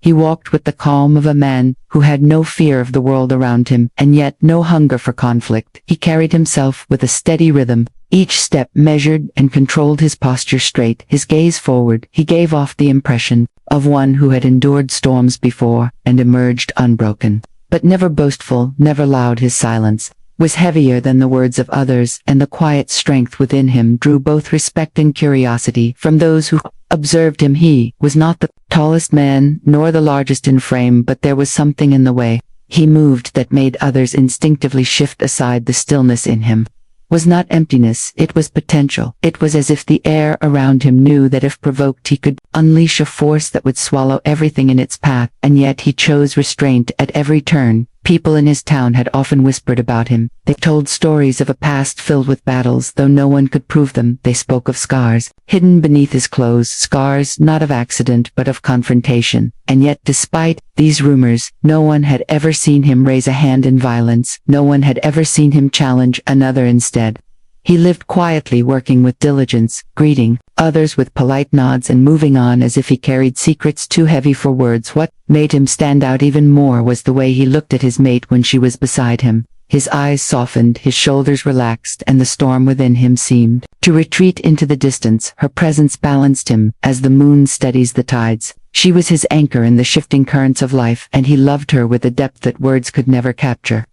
He walked with the calm of a man who had no fear of the world around him, and yet no hunger for conflict. He carried himself with a steady rhythm, each step measured and controlled, his posture straight, his gaze forward. He gave off the impression of one who had endured storms before and emerged unbroken. But never boastful, never loud. His silence was heavier than the words of others, and the quiet strength within him drew both respect and curiosity from those who observed him. He was not the tallest man, nor the largest in frame, but there was something in the way he moved that made others instinctively shift aside. The stillness in him was not emptiness, it was potential. It was as if the air around him knew that if provoked he could unleash a force that would swallow everything in its path, and yet he chose restraint at every turn. People in his town had often whispered about him. They told stories of a past filled with battles, though no one could prove them. They spoke of scars hidden beneath his clothes, scars not of accident but of confrontation. And yet, despite these rumors, no one had ever seen him raise a hand in violence. No one had ever seen him challenge another. Instead, he lived quietly, working with diligence, greeting others with polite nods, and moving on as if he carried secrets too heavy for words. What made him stand out even more was the way he looked at his mate when she was beside him. His eyes softened, his shoulders relaxed, and the storm within him seemed to retreat into the distance. Her presence balanced him, as the moon steadies the tides. She was his anchor in the shifting currents of life, and he loved her with a depth that words could never capture.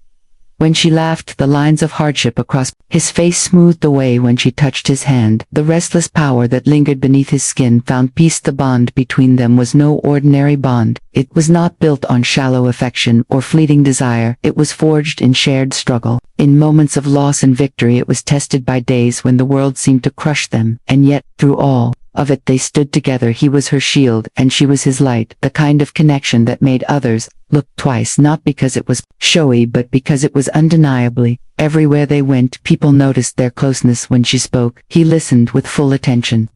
When she laughed, the lines of hardship across his face smoothed away. When she touched his hand, the restless power that lingered beneath his skin found peace. The bond between them was no ordinary bond. It was not built on shallow affection or fleeting desire. It was forged in shared struggle. In moments of loss and victory, it was tested by days when the world seemed to crush them, and yet, through all of it, they stood together. He was her shield, and she was his light, the kind of connection that made others look twice, not because it was showy, but because it was undeniably. Everywhere they went, people noticed their closeness. When she spoke, he listened with full attention.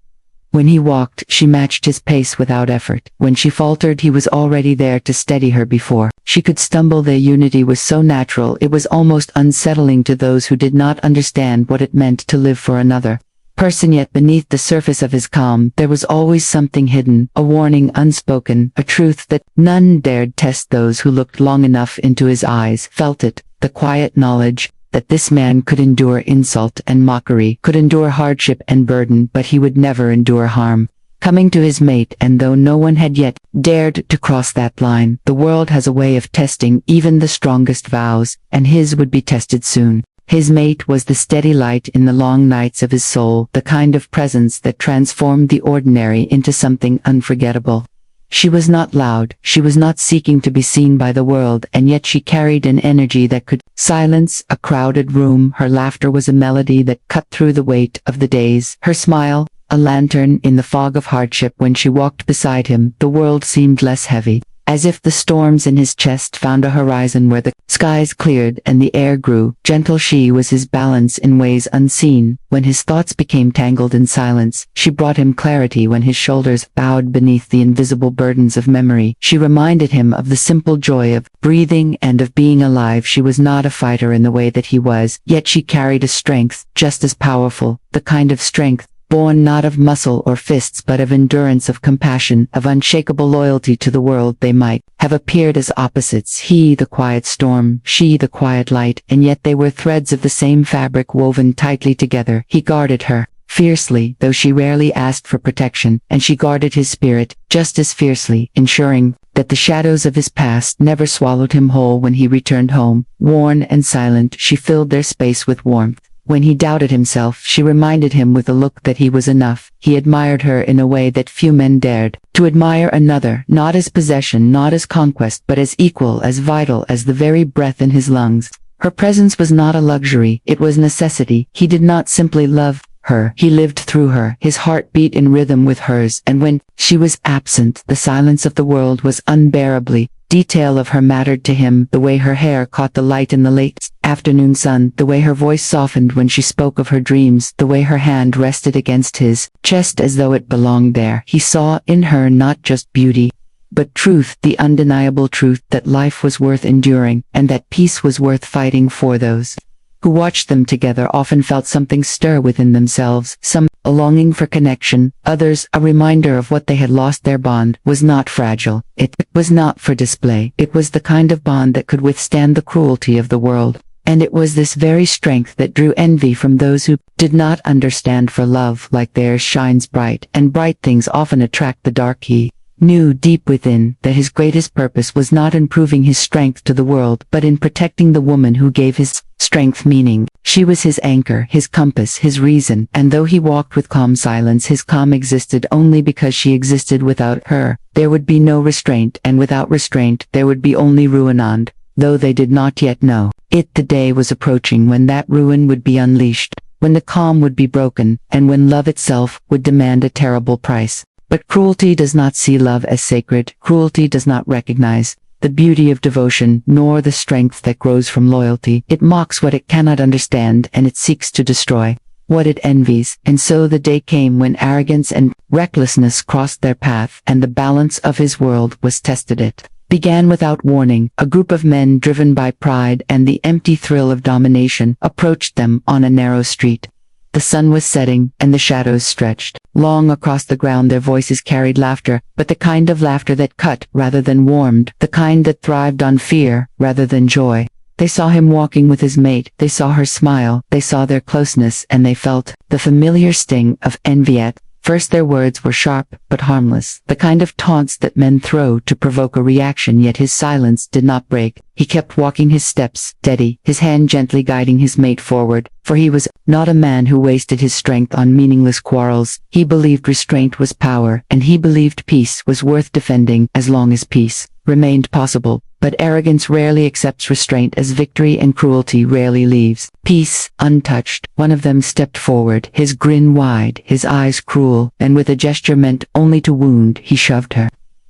When he walked, she matched his pace without effort. When she faltered, he was already there to steady her. Before she could stumble, their unity was so natural, it was almost unsettling to those who did not understand what it meant to live for another person. Yet beneath the surface of his calm, there was always something hidden, a warning unspoken, a truth that none dared test. Those who looked long enough into his eyes felt it, the quiet knowledge that this man could endure insult and mockery, could endure hardship and burden, but he would never endure harm coming to his mate. And though no one had yet dared to cross that line, the world has a way of testing even the strongest vows, and his would be tested soon. His mate was the steady light in the long nights of his soul, the kind of presence that transformed the ordinary into something unforgettable. She was not loud, she was not seeking to be seen by the world, and yet she carried an energy that could silence a crowded room. Her laughter was a melody that cut through the weight of the days. Her smile, a lantern in the fog of hardship. When she walked beside him, the world seemed less heavy, as if the storms in his chest found a horizon where the skies cleared and the air grew gentle. She was his balance in ways unseen. When his thoughts became tangled in silence, she brought him clarity. When his shoulders bowed beneath the invisible burdens of memory, she reminded him of the simple joy of breathing and of being alive. She was not a fighter in the way that he was, yet she carried a strength just as powerful, the kind of strength born not of muscle or fists but of endurance, of compassion, of unshakable loyalty to the world. They might have appeared as opposites, he the quiet storm, she the quiet light, and yet they were threads of the same fabric woven tightly together. He guarded her fiercely, though she rarely asked for protection, and she guarded his spirit just as fiercely, ensuring that the shadows of his past never swallowed him whole. When he returned home, worn and silent, she filled their space with warmth. When he doubted himself, she reminded him with a look that he was enough. He admired her in a way that few men dared to admire another, not as possession, not as conquest, but as equal, as vital as the very breath in his lungs. Her presence was not a luxury, it was necessity. He did not simply love her, he lived through her. His heart beat in rhythm with hers, and when she was absent, the silence of the world was unbearably. Detail of her mattered to him, the way her hair caught the light in the late afternoon sun, the way her voice softened when she spoke of her dreams, the way her hand rested against his chest as though it belonged there. He saw in her not just beauty, but truth, the undeniable truth that life was worth enduring, and that peace was worth fighting for. Those who watched them together often felt something stir within themselves, some a longing for connection, others a reminder of what they had lost. Their bond was not fragile, it was not for display, it was the kind of bond that could withstand the cruelty of the world. And it was this very strength that drew envy from those who did not understand, for love like theirs shines bright, and bright things often attract the dark. He knew deep within that his greatest purpose was not in proving his strength to the world, but in protecting the woman who gave his strength meaning. She was his anchor, his compass, his reason, and though he walked with calm silence, his calm existed only because she existed. Without her, there would be no restraint, and without restraint, there would be only ruin. And though they did not yet know it, the day was approaching when that ruin would be unleashed, when the calm would be broken, and when love itself would demand a terrible price. But cruelty does not see love as sacred. Cruelty does not recognize the beauty of devotion, nor the strength that grows from loyalty. It mocks what it cannot understand, and it seeks to destroy what it envies. And so the day came when arrogance and recklessness crossed their path, and the balance of his world was tested. It began without warning. A group of men driven by pride and the empty thrill of domination approached them on a narrow street. The sun was setting, and the shadows stretched long across the ground. Their voices carried laughter, but the kind of laughter that cut rather than warmed, the kind that thrived on fear rather than joy. They saw him walking with his mate, they saw her smile, they saw their closeness, and they felt the familiar sting of envy. At first their words were sharp but harmless, the kind of taunts that men throw to provoke a reaction, yet his silence did not break. He kept walking, his steps steady, his hand gently guiding his mate forward, for he was not a man who wasted his strength on meaningless quarrels. He believed restraint was power, and he believed peace was worth defending as long as peace remained possible. But arrogance rarely accepts restraint as victory, and cruelty rarely leaves peace untouched. One of them stepped forward, his grin wide, his eyes cruel, and with a gesture meant only to wound, he shoved her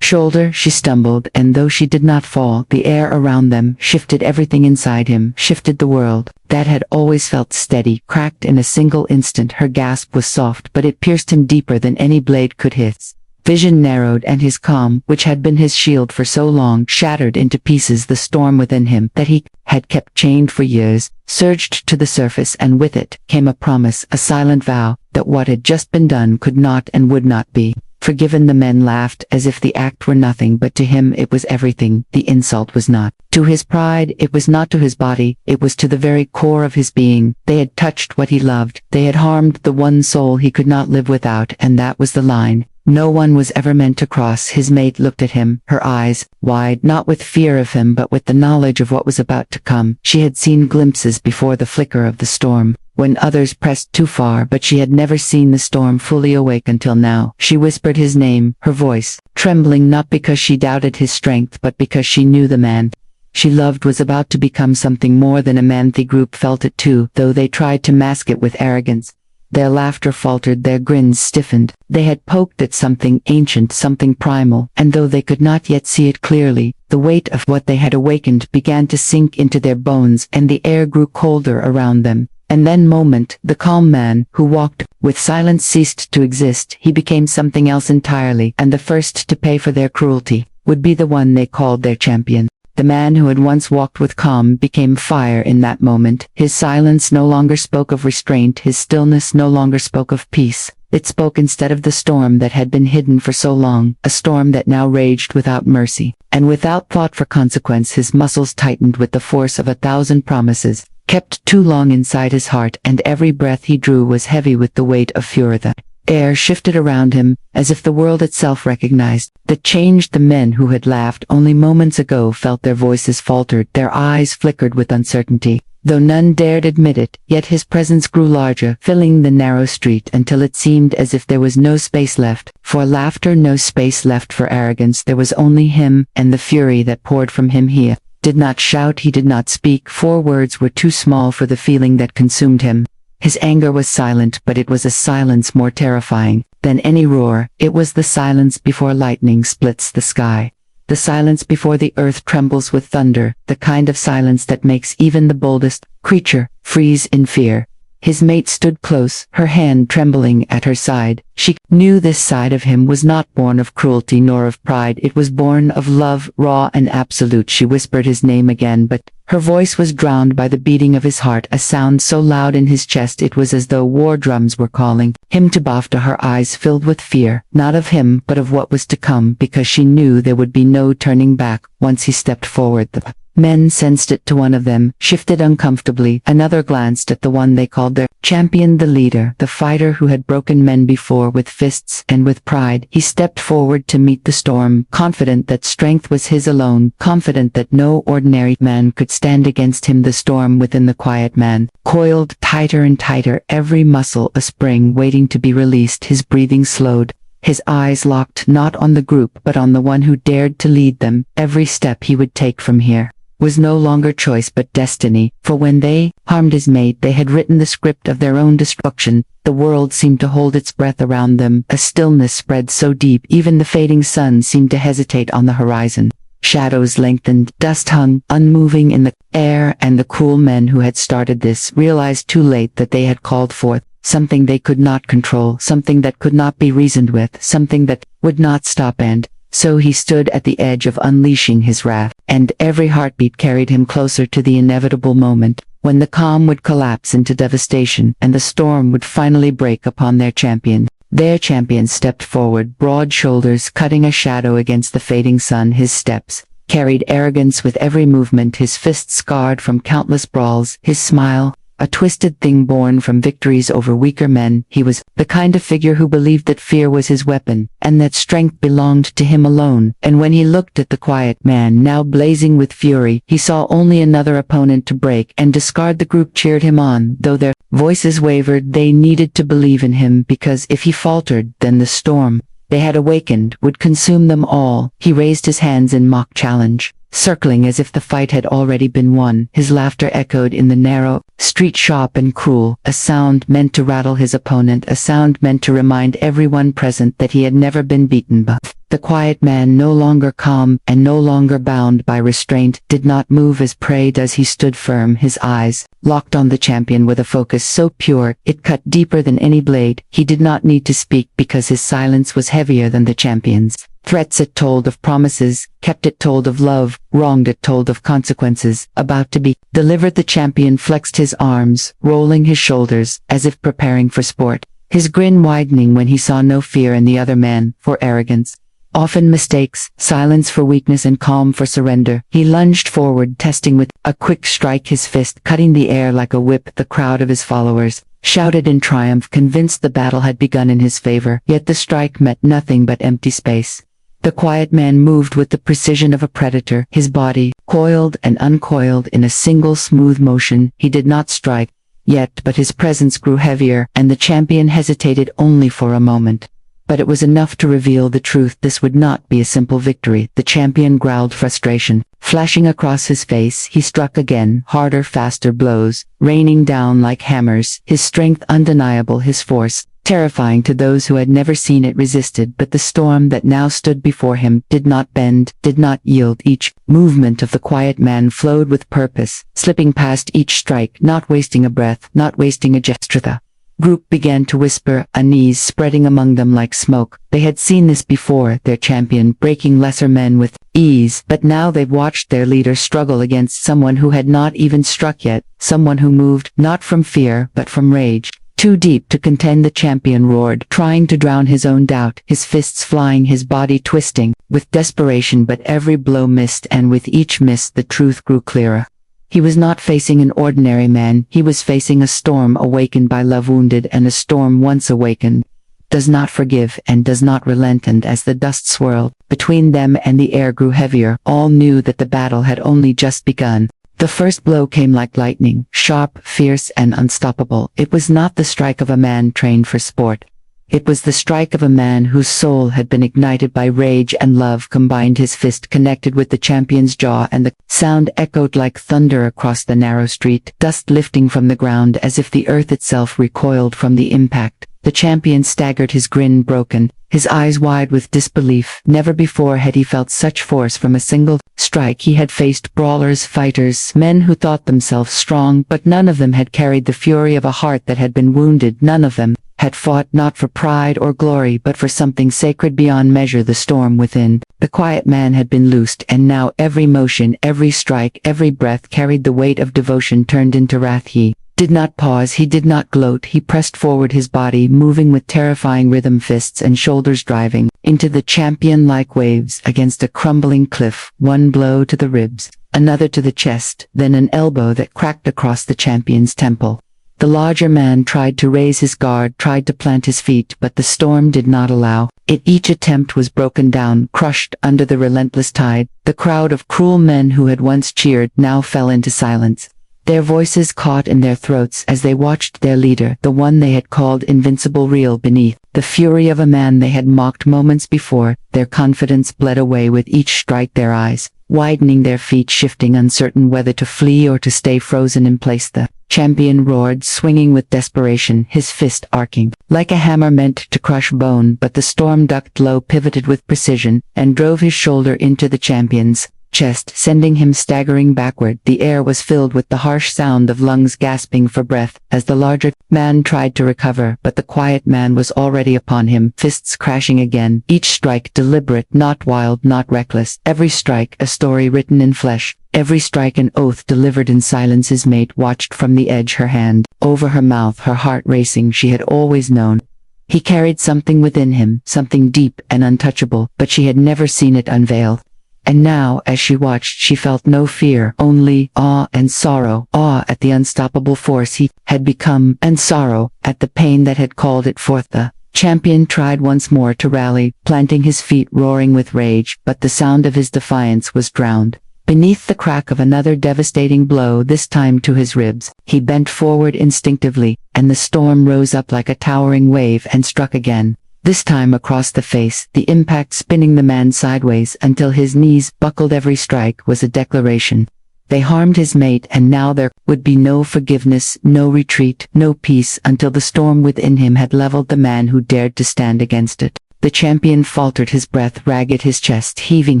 shoulder. She stumbled, and though she did not fall, the air around them shifted. Everything inside him shifted. The world that had always felt steady cracked in a single instant. Her gasp was soft, but it pierced him deeper than any blade could. His vision narrowed, and his calm, which had been his shield for so long, shattered into pieces. The storm within him, that he had kept chained for years, surged to the surface, and with it came a promise, a silent vow, that what had just been done could not and would not be forgiven. The men laughed as if the act were nothing, but to him it was everything. The insult was not to his pride, it was not to his body, it was to the very core of his being. They had touched what he loved, they had harmed the one soul he could not live without, and that was the line no one was ever meant to cross. His mate looked at him, her eyes wide, not with fear of him but with the knowledge of what was about to come. She had seen glimpses before, the flicker of the storm, when others pressed too far, but she had never seen the storm fully awake until now. She whispered his name, her voice trembling, not because she doubted his strength but because she knew the man she loved was about to become something more than a man. The group felt it too, though they tried to mask it with arrogance. Their laughter faltered, their grins stiffened. They had poked at something ancient, something primal, and though they could not yet see it clearly, the weight of what they had awakened began to sink into their bones, and the air grew colder around them. And then the calm man who walked with silence ceased to exist. He became something else entirely, and the first to pay for their cruelty would be the one they called their champion. The man who had once walked with calm became fire in that moment. His silence no longer spoke of restraint, his stillness no longer spoke of peace. It spoke instead of the storm that had been hidden for so long, a storm that now raged without mercy, and without thought for consequence. His muscles tightened with the force of 1,000 promises, kept too long inside his heart, and every breath he drew was heavy with the weight of fury. The air shifted around him, as if the world itself recognized the change. The men who had laughed only moments ago felt their voices faltered, their eyes flickered with uncertainty. Though none dared admit it, yet his presence grew larger, filling the narrow street until it seemed as if there was no space left for laughter, no space left for arrogance. There was only him, and the fury that poured from him. He did not shout, he did not speak, for words were too small for the feeling that consumed him. His anger was silent, but it was a silence more terrifying than any roar. It was the silence before lightning splits the sky, the silence before the earth trembles with thunder, the kind of silence that makes even the boldest creature freeze in fear. His mate stood close, her hand trembling at her side. She knew this side of him was not born of cruelty nor of pride. It was born of love, raw and absolute. She whispered his name again, but her voice was drowned by the beating of his heart, a sound so loud in his chest it was as though war drums were calling him to Bafta. Her eyes filled with fear, not of him but of what was to come, because she knew there would be no turning back once he stepped forward. The men sensed it. To one of them, shifted uncomfortably. Another glanced at the one they called their champion, the leader, the fighter who had broken men before with fists and with pride. He stepped forward to meet the storm, confident that strength was his alone, confident that no ordinary man could stand against him. The storm within the quiet man coiled tighter and tighter, every muscle a spring waiting to be released. His breathing slowed. His eyes locked not on the group but on the one who dared to lead them. Every step he would take from here was no longer choice but destiny, for when they harmed his mate they had written the script of their own destruction. The world seemed to hold its breath around them, a stillness spread so deep even the fading sun seemed to hesitate on the horizon. Shadows lengthened, dust hung, unmoving in the air, and the cruel men who had started this realized too late that they had called forth something they could not control, something that could not be reasoned with, something that would not stop. And so he stood at the edge of unleashing his wrath, and every heartbeat carried him closer to the inevitable moment, when the calm would collapse into devastation, and the storm would finally break upon their champion. Their champion stepped forward, broad shoulders cutting a shadow against the fading sun. His steps carried arrogance with every movement, his fists scarred from countless brawls, his smile a twisted thing born from victories over weaker men. He was the kind of figure who believed that fear was his weapon, and that strength belonged to him alone. And when he looked at the quiet man, now blazing with fury, he saw only another opponent to break and discard. The group cheered him on, though their voices wavered. They needed to believe in him, because if he faltered, then the storm they had awakened would consume them all. He raised his hands in mock challenge, circling as if the fight had already been won. His laughter echoed in the narrow street, sharp and cruel, a sound meant to rattle his opponent, a sound meant to remind everyone present that he had never been beaten. But the quiet man, no longer calm and no longer bound by restraint, did not move as prey does. He stood firm, his eyes locked on the champion with a focus so pure it cut deeper than any blade. He did not need to speak, because his silence was heavier than the champion's threats. It told of promises, kept it told of love, wronged it told of consequences about to be delivered. The champion flexed his arms, rolling his shoulders, as if preparing for sport, his grin widening when he saw no fear in the other man, for arrogance often mistakes silence for weakness and calm for surrender. He lunged forward, testing with a quick strike, his fist cutting the air like a whip. The crowd of his followers shouted in triumph, convinced the battle had begun in his favor. Yet the strike met nothing but empty space. The quiet man moved with the precision of a predator, his body coiled and uncoiled in a single smooth motion. He did not strike yet, but his presence grew heavier, and the champion hesitated only for a moment. But it was enough to reveal the truth. This would not be a simple victory. The champion growled, frustration flashing across his face. He struck again, harder, faster blows, raining down like hammers, his strength undeniable, his force terrifying to those who had never seen it. Resisted, but the storm that now stood before him did not bend, did not yield. Each movement of the quiet man flowed with purpose, slipping past each strike, not wasting a breath, not wasting a gesture. The group began to whisper, unease spreading among them like smoke. They had seen this before, their champion breaking lesser men with ease, but now they watched their leader struggle against someone who had not even struck yet, someone who moved not from fear but from rage. Too deep to contend, the champion roared, trying to drown his own doubt, his fists flying, his body twisting with desperation. But every blow missed, and with each miss the truth grew clearer. He was not facing an ordinary man, he was facing a storm awakened by love, wounded, and a storm once awakened does not forgive and does not relent. And as the dust swirled between them and the air grew heavier, all knew that the battle had only just begun. The first blow came like lightning, sharp, fierce, and unstoppable. It was not the strike of a man trained for sport. It was the strike of a man whose soul had been ignited by rage and love combined. His fist connected with the champion's jaw, and the sound echoed like thunder across the narrow street, dust lifting from the ground as if the earth itself recoiled from the impact. The champion staggered, his grin broken, his eyes wide with disbelief. Never before had he felt such force from a single strike. He had faced brawlers, fighters, men who thought themselves strong, but none of them had carried the fury of a heart that had been wounded. None of them had fought not for pride or glory, but for something sacred beyond measure. The storm within the quiet man had been loosed, and now every motion, every strike, every breath carried the weight of devotion turned into wrath. He did not pause, he did not gloat, he pressed forward, his body moving with terrifying rhythm, fists and shoulders driving into the champion like waves against a crumbling cliff. One blow to the ribs, another to the chest, then an elbow that cracked across the champion's temple. The larger man tried to raise his guard, tried to plant his feet, but the storm did not allow it. Each attempt was broken down, crushed under the relentless tide. The crowd of cruel men who had once cheered now fell into silence. Their voices caught in their throats as they watched their leader, the one they had called invincible, reel beneath the fury of a man they had mocked moments before. Their confidence bled away with each strike, their eyes widening, their feet shifting, uncertain whether to flee or to stay frozen in place. The champion roared, swinging with desperation, his fist arcing like a hammer meant to crush bone, but the storm ducked low, pivoted with precision, and drove his shoulder into the champion's chest, sending him staggering backward. The air was filled with the harsh sound of lungs gasping for breath as the larger man tried to recover, but the quiet man was already upon him, fists crashing again, each strike deliberate, not wild, not reckless. Every strike a story written in flesh, every strike an oath delivered in silence. His mate watched from the edge, her hand over her mouth, her heart racing. She had always known he carried something within him, something deep and untouchable, but she had never seen it unveiled. And now, as she watched, she felt no fear, only awe and sorrow. Awe at the unstoppable force he had become, and sorrow at the pain that had called it forth. The champion tried once more to rally, planting his feet, roaring with rage, but the sound of his defiance was drowned beneath the crack of another devastating blow, this time to his ribs. He bent forward instinctively, and the storm rose up like a towering wave and struck again. This time across the face, the impact spinning the man sideways until his knees buckled. Every strike was a declaration. They harmed his mate, and now there would be no forgiveness, no retreat, no peace until the storm within him had leveled the man who dared to stand against it. The champion faltered, his breath ragged, his chest heaving,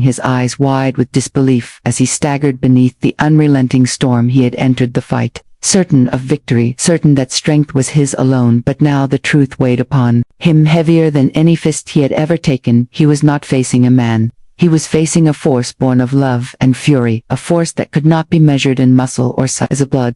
his eyes wide with disbelief as he staggered beneath the unrelenting storm. He had entered the fight certain of victory, certain that strength was his alone, but now the truth weighed upon him heavier than any fist he had ever taken. He was not facing a man. He was facing a force born of love and fury, a force that could not be measured in muscle or size. As the blood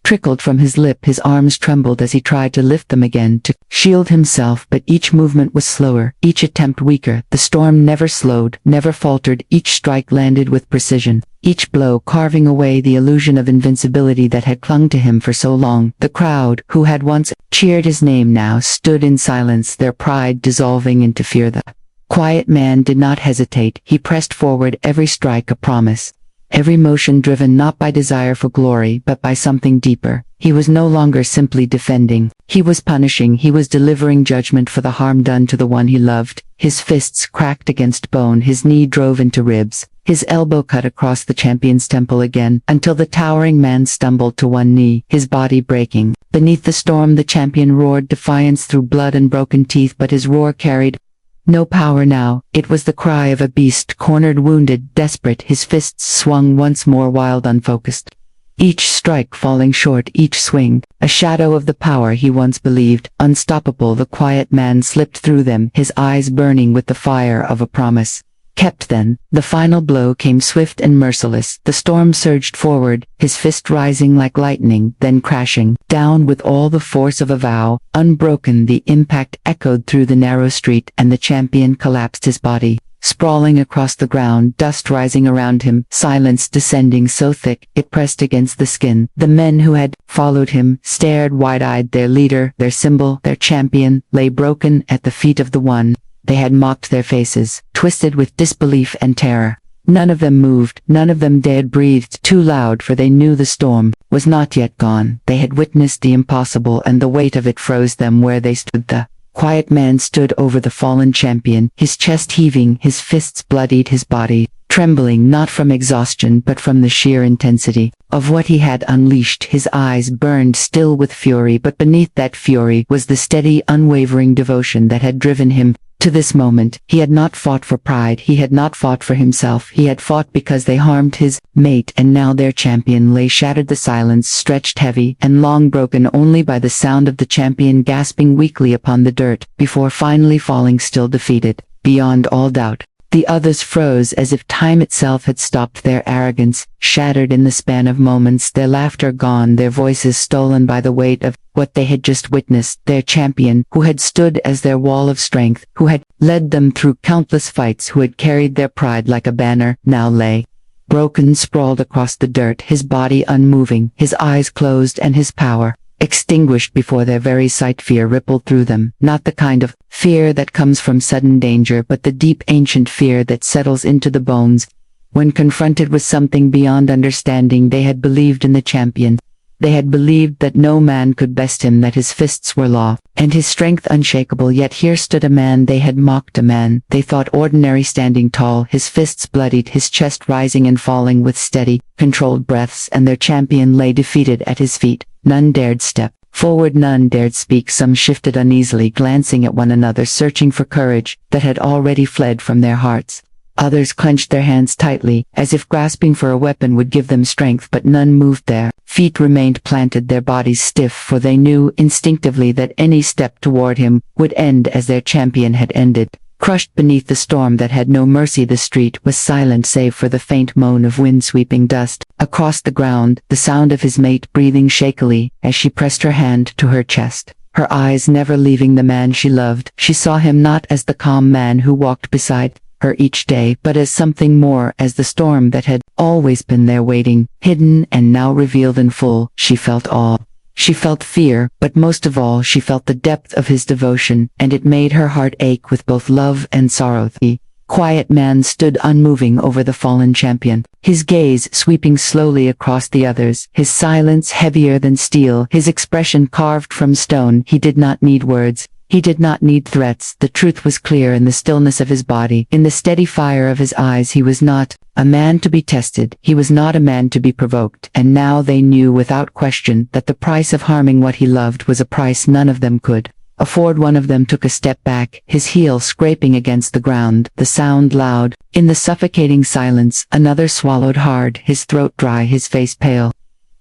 trickled from his lip, his arms trembled as he tried to lift them again to shield himself, but each movement was slower, each attempt weaker. The storm never slowed, never faltered. Each strike landed with precision, each blow carving away the illusion of invincibility that had clung to him for so long. The crowd, who had once cheered his name, now stood in silence, their pride dissolving into fear. The quiet man did not hesitate. He pressed forward, every strike a promise, every motion driven not by desire for glory but by something deeper. He was no longer simply defending. He was punishing. He was delivering judgment for the harm done to the one he loved. His fists cracked against bone, his knee drove into ribs, his elbow cut across the champion's temple again, until the towering man stumbled to one knee, his body breaking. Beneath the storm the champion roared defiance through blood and broken teeth, but his roar carried no power now. It was the cry of a beast, cornered, wounded, desperate. His fists swung once more, wild, unfocused, each strike falling short, each swing a shadow of the power he once believed unstoppable. The quiet man slipped through them, his eyes burning with the fire of a promise kept. Then the final blow came, swift and merciless. The storm surged forward, his fist rising like lightning, then crashing down with all the force of a vow. Unbroken, the impact echoed through the narrow street, and the champion collapsed, his body sprawling across the ground, dust rising around him, silence descending so thick it pressed against the skin. The men who had followed him stared wide-eyed. Their leader, their symbol, their champion, lay broken at the feet of the one they had mocked, their faces twisted with disbelief and terror. None of them moved, none of them dared breathe too loud, for they knew the storm was not yet gone. They had witnessed the impossible, and the weight of it froze them where they stood. The quiet man stood over the fallen champion, his chest heaving, his fists bloodied, his body trembling, not from exhaustion but from the sheer intensity of what he had unleashed. His eyes burned still with fury, but beneath that fury was the steady, unwavering devotion that had driven him to this moment. He had not fought for pride, he had not fought for himself, he had fought because they harmed his mate, and now their champion lay shattered. The silence stretched heavy and long, broken only by the sound of the champion gasping weakly upon the dirt, before finally falling still defeated, beyond all doubt. The others froze as if time itself had stopped, their arrogance shattered in the span of moments, their laughter gone, their voices stolen by the weight of what they had just witnessed. Their champion, who had stood as their wall of strength, who had led them through countless fights, who had carried their pride like a banner, now lay broken, sprawled across the dirt, his body unmoving, his eyes closed, and his power extinguished before their very sight. Fear rippled through them, not the kind of fear that comes from sudden danger, but the deep, ancient fear that settles into the bones. When confronted with something beyond understanding, they had believed in the champion. They had believed that no man could best him, that his fists were law, and his strength unshakable. Yet here stood a man they had mocked, a man they thought ordinary, standing tall, his fists bloodied, his chest rising and falling with steady, controlled breaths, and their champion lay defeated at his feet. None dared step forward, none dared speak. Some shifted uneasily, glancing at one another, searching for courage that had already fled from their hearts. Others clenched their hands tightly, as if grasping for a weapon would give them strength, but none moved. Their feet remained planted, their bodies stiff, for they knew instinctively that any step toward him would end as their champion had ended. Crushed beneath the storm that had no mercy, the street was silent save for the faint moan of wind sweeping dust across the ground, the sound of his mate breathing shakily as she pressed her hand to her chest. Her eyes never leaving the man she loved, she saw him not as the calm man who walked beside her each day, but as something more, as the storm that had always been there, waiting, hidden and now revealed in full. She felt awe. She felt fear, but most of all she felt the depth of his devotion, and it made her heart ache with both love and sorrow. The quiet man stood unmoving over the fallen champion, his gaze sweeping slowly across the others, his silence heavier than steel, his expression carved from stone. He did not need words. He did not need threats. The truth was clear in the stillness of his body, in the steady fire of his eyes. He was not a man to be tested. He was not a man to be provoked. And now they knew without question that the price of harming what he loved was a price none of them could afford. One of them took a step back, his heel scraping against the ground, the sound loud in the suffocating silence. Another swallowed hard, his throat dry, his face pale.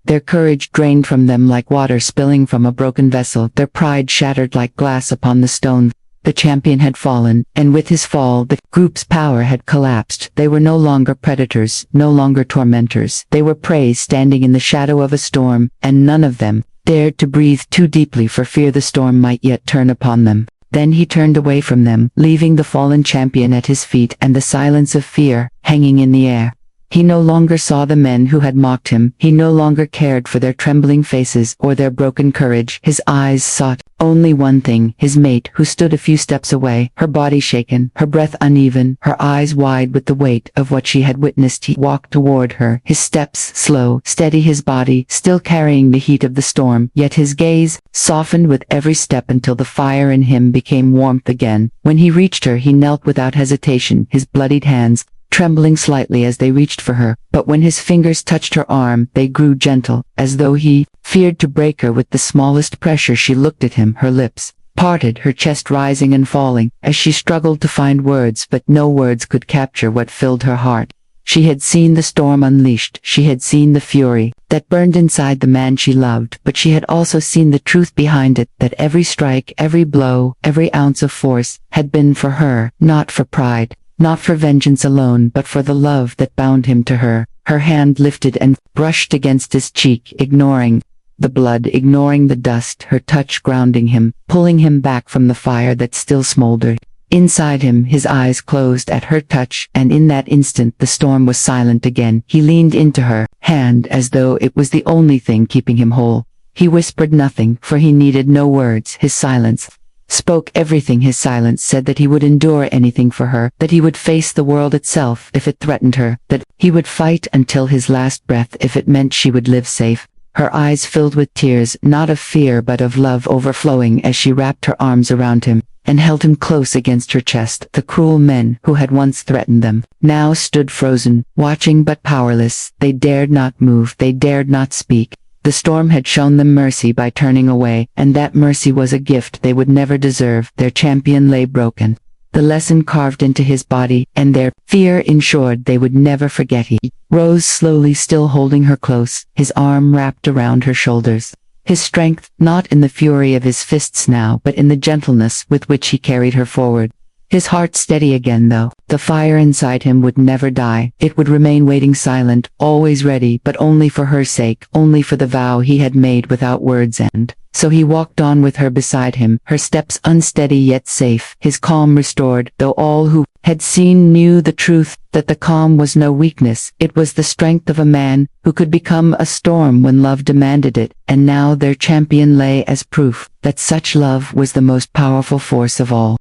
Their courage drained from them like water spilling from a broken vessel, their pride shattered like glass upon the stone. The champion had fallen, and with his fall the group's power had collapsed. They were no longer predators, no longer tormentors. They were prey standing in the shadow of a storm, and none of them dared to breathe too deeply for fear the storm might yet turn upon them. Then he turned away from them, leaving the fallen champion at his feet and the silence of fear hanging in the air. He no longer saw the men who had mocked him. He no longer cared for their trembling faces or their broken courage. His eyes sought only one thing, his mate, who stood a few steps away, her body shaken, her breath uneven, her eyes wide with the weight of what she had witnessed. He walked toward her, his steps slow, steady, his body still carrying the heat of the storm, yet his gaze softened with every step until the fire in him became warmth again. When he reached her, he knelt without hesitation, his bloodied hands trembling slightly as they reached for her, but when his fingers touched her arm, they grew gentle, as though he feared to break her with the smallest pressure. She looked at him, her lips parted, her chest rising and falling, as she struggled to find words, but no words could capture what filled her heart. She had seen the storm unleashed, she had seen the fury that burned inside the man she loved, but she had also seen the truth behind it, that every strike, every blow, every ounce of force had been for her, not for pride. Not for vengeance alone, but for the love that bound him to her. Her hand lifted and brushed against his cheek, ignoring the blood, ignoring the dust, her touch grounding him, pulling him back from the fire that still smoldered inside him. His eyes closed at her touch, and in that instant the storm was silent again. He leaned into her hand as though it was the only thing keeping him whole. He whispered nothing, for he needed no words. His silence spoke everything. His silence said that he would endure anything for her, that he would face the world itself if it threatened her, that he would fight until his last breath if it meant she would live safe. Her eyes filled with tears, not of fear but of love overflowing as she wrapped her arms around him, and held him close against her chest. The cruel men who had once threatened them now stood frozen, watching but powerless. They dared not move, they dared not speak. The storm had shown them mercy by turning away, and that mercy was a gift they would never deserve. Their champion lay broken, the lesson carved into his body, and their fear ensured they would never forget. He rose slowly, still holding her close, his arm wrapped around her shoulders. His strength, not in the fury of his fists now, but in the gentleness with which he carried her forward. His heart steady again though. The fire inside him would never die. It would remain waiting silent, always ready, but only for her sake, only for the vow he had made without words. And so he walked on with her beside him, her steps unsteady yet safe, his calm restored, though all who had seen knew the truth, that the calm was no weakness, it was the strength of a man who could become a storm when love demanded it, and now their champion lay as proof that such love was the most powerful force of all.